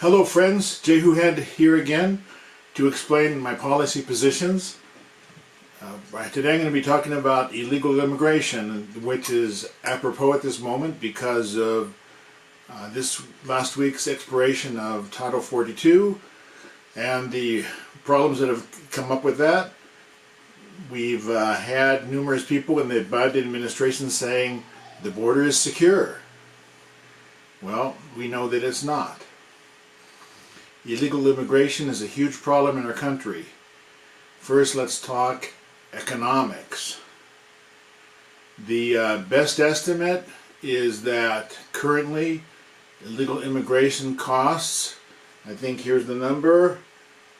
Hello friends, Jehu Head here again to explain my policy positions. Today I'm going to be talking about illegal immigration, which is apropos at this moment because of this last week's expiration of Title 42 and the problems that have come up with that. We've had numerous people in the Biden administration saying the border is secure. Well, we know that it's not. Illegal immigration is a huge problem in our country. First, let's talk economics. The best estimate is that currently illegal immigration costs, I think here's the number,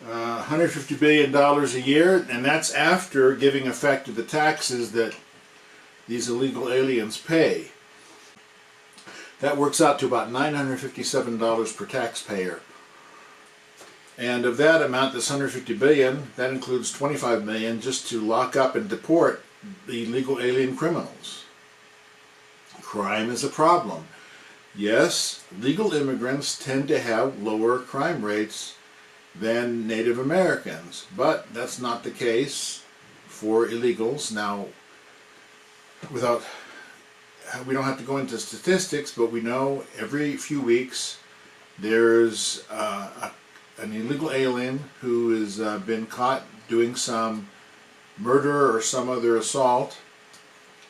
$150 billion a year, and that's after giving effect to the taxes that these illegal aliens pay. That works out to about $957 per taxpayer. And of that amount, this $150 billion, that includes $25 million just to lock up and deport the illegal alien criminals. Crime is a problem. Yes, legal immigrants tend to have lower crime rates than Native Americans, but that's not the case for illegals. Now, we don't have to go into statistics, but we know every few weeks there's an illegal alien who has been caught doing some murder or some other assault,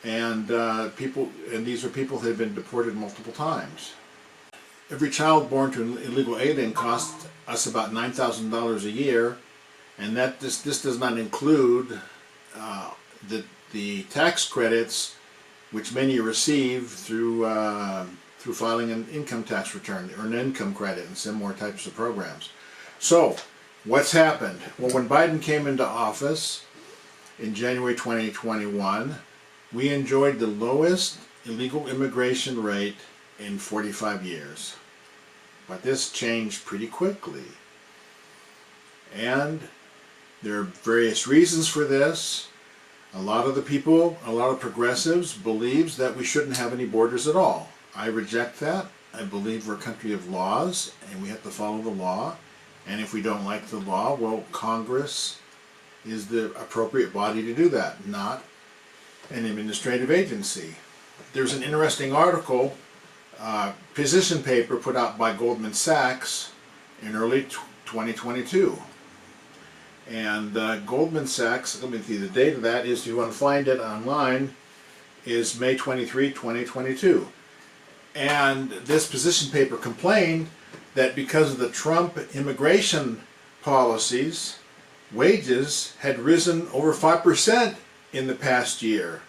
and these are people who have been deported multiple times. Every child born to an illegal alien costs us about $9,000 a year, and that this does not include the tax credits which many receive through filing an income tax return or an income credit and similar types of programs. So, what's happened? Well, when Biden came into office in January 2021, we enjoyed the lowest illegal immigration rate in 45 years. But this changed pretty quickly. And there are various reasons for this. A lot of progressives believes that we shouldn't have any borders at all. I reject that. I believe we're a country of laws and we have to follow the law. And if we don't like the law, well, Congress is the appropriate body to do that, not an administrative agency. There's an interesting article, position paper put out by Goldman Sachs in early 2022. And Goldman Sachs, let me see, the date of that is, if you want to find it online, is May 23, 2022. And this position paper complained that because of the Trump immigration policies, wages had risen over 5% in the past year.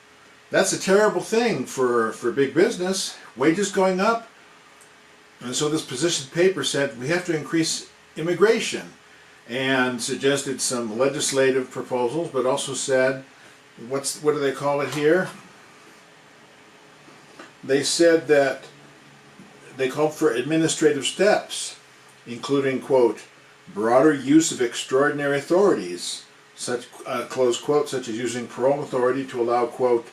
That's a terrible thing for big business, wages going up. And so this position paper said we have to increase immigration and suggested some legislative proposals, but also said, what do they call it here? They said that they called for administrative steps, including, quote, broader use of extraordinary authorities, such, close quote, such as using parole authority to allow, quote,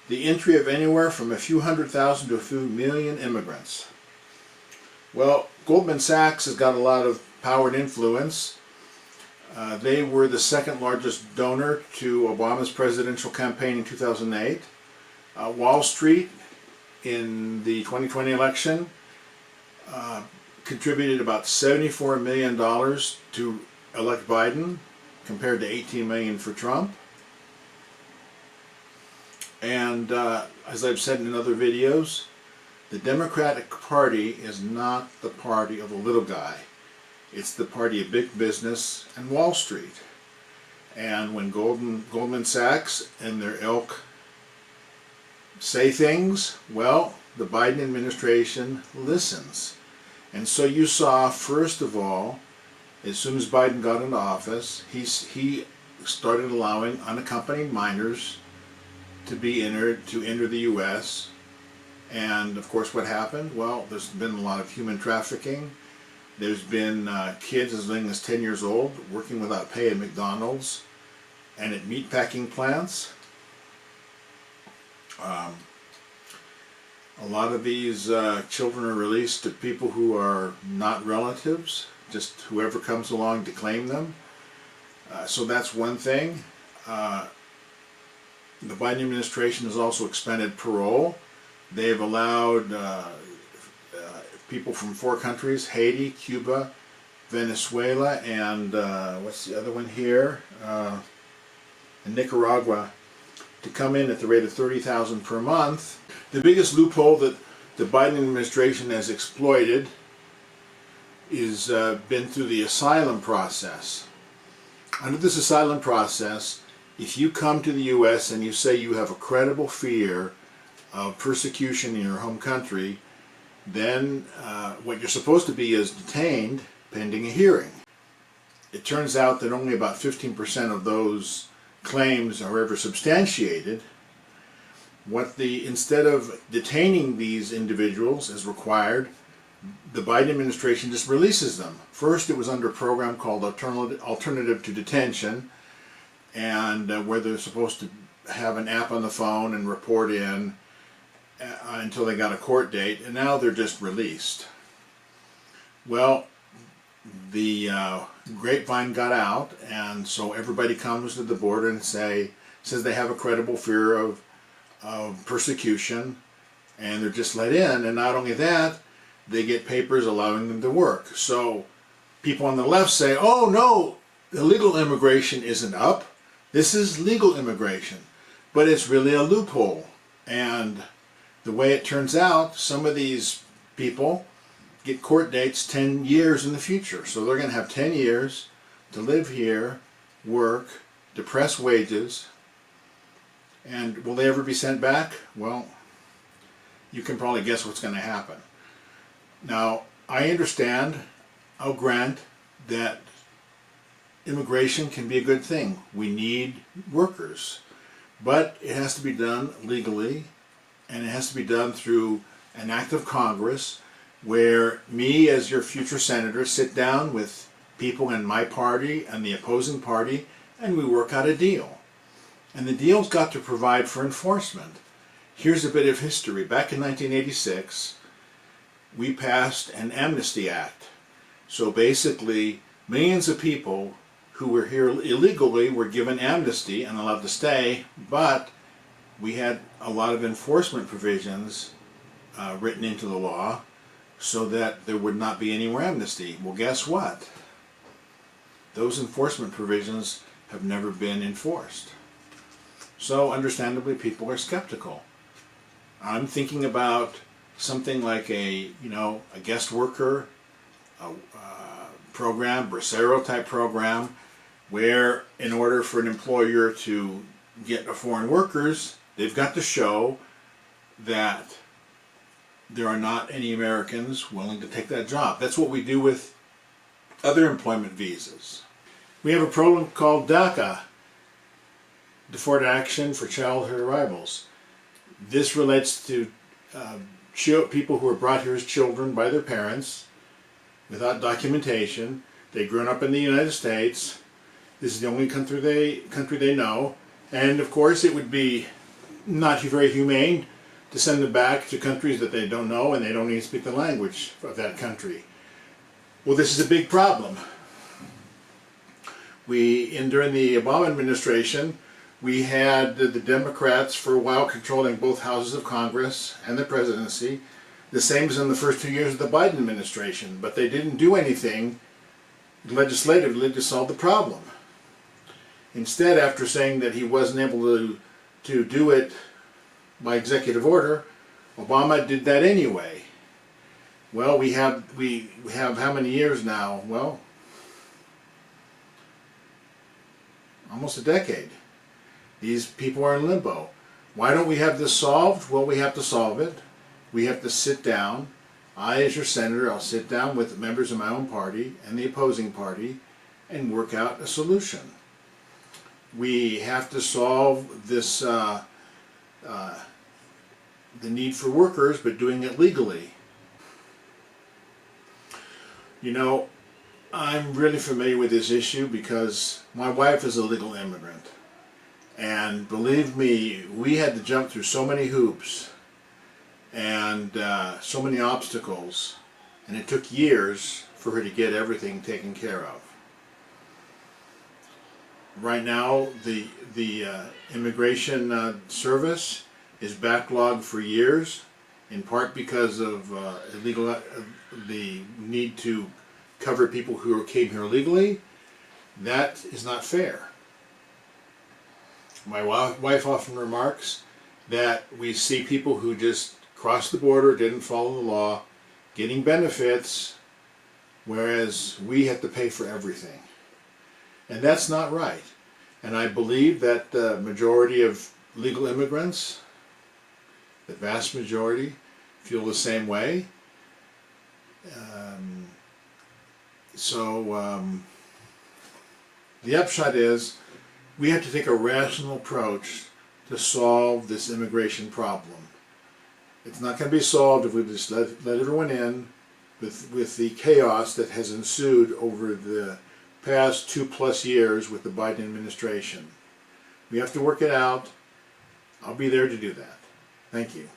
the entry of anywhere from a few 100,000 to a few million immigrants. Well, Goldman Sachs has got a lot of power and influence. They were the second largest donor to Obama's presidential campaign in 2008. Wall Street in the 2020 election contributed about $74 million to elect Biden, compared to $18 million for Trump. And as I've said in other videos, the Democratic Party is not the party of the little guy. It's the party of big business and Wall Street. And when Goldman Sachs and their ilk say things, well, the Biden administration listens. And so you saw, first of all, as soon as Biden got into office, he started allowing unaccompanied minors to enter the U.S. And of course, what happened? Well, there's been a lot of human trafficking. There's been kids as young as 10 years old working without pay at McDonald's and at meatpacking plants. A lot of these children are released to people who are not relatives, just whoever comes along to claim them. So that's one thing. The Biden administration has also expanded parole. They've allowed people from 4 countries, Haiti, Cuba, Venezuela, and what's the other one here? And Nicaragua, to come in at the rate of $30,000 per month. The biggest loophole that the Biden administration has exploited is been through the asylum process. Under this asylum process, if you come to the U.S. and you say you have a credible fear of persecution in your home country, then what you're supposed to be is detained pending a hearing. It turns out that only about 15% of those claims are ever substantiated. Instead of detaining these individuals as required, the Biden administration just releases them. First, it was under a program called Alternative to Detention, and where they're supposed to have an app on the phone and report in until they got a court date, and now they're just released. Well, the grapevine got out, and so everybody comes to the border and says they have a credible fear of persecution, and they're just let in. And not only that, they get papers allowing them to work. So people on the left say, oh no, illegal immigration isn't up, this is legal immigration. But it's really a loophole. And the way it turns out, some of these people get court dates 10 years in the future. So they're going to have 10 years to live here, work, depress wages, and will they ever be sent back? Well, you can probably guess what's going to happen. Now, I understand, I'll grant that immigration can be a good thing. We need workers. But it has to be done legally, and it has to be done through an act of Congress where me, as your future senator, sit down with people in my party and the opposing party, and we work out a deal. And the deal's got to provide for enforcement. Here's a bit of history. Back in 1986, we passed an Amnesty Act. So basically, millions of people who were here illegally were given amnesty and allowed to stay, but we had a lot of enforcement provisions written into the law so that there would not be any more amnesty. Well, guess what? Those enforcement provisions have never been enforced. So, understandably, people are skeptical. I'm thinking about something like a guest worker program, Bracero type program, where in order for an employer to get foreign workers, they've got to show that there are not any Americans willing to take that job. That's what we do with other employment visas. We have a program called DACA, Deferred Action for Childhood Arrivals. This relates to people who are brought here as children by their parents without documentation. They've grown up in the United States. This is the only country they know. And of course it would be not very humane to send them back to countries that they don't know and they don't even speak the language of that country. Well, this is a big problem. During the Obama administration, we had the Democrats for a while controlling both houses of Congress and the presidency, the same as in the first 2 years of the Biden administration, but they didn't do anything legislatively to solve the problem. Instead, after saying that he wasn't able to do it by executive order, Obama did that anyway. Well, we have how many years now? Well, almost a decade. These people are in limbo. Why don't we have this solved? Well, we have to solve it. We have to sit down. I, as your senator, I'll sit down with members of my own party and the opposing party and work out a solution. We have to solve this, the need for workers, but doing it legally. You know, I'm really familiar with this issue because my wife is a legal immigrant. And believe me, we had to jump through so many hoops. and so many obstacles, and it took years for her to get everything taken care of. Right now, the immigration service is backlogged for years, in part because of the need to cover people who came here illegally. That is not fair. My wife often remarks that we see people who just crossed the border, didn't follow the law, getting benefits, whereas we have to pay for everything. And that's not right. And I believe that the majority of legal immigrants, the vast majority, feel the same way. The upshot is we have to take a rational approach to solve this immigration problem. It's not going to be solved if we just let everyone in with the chaos that has ensued over the past 2+ years with the Biden administration. We have to work it out. I'll be there to do that. Thank you.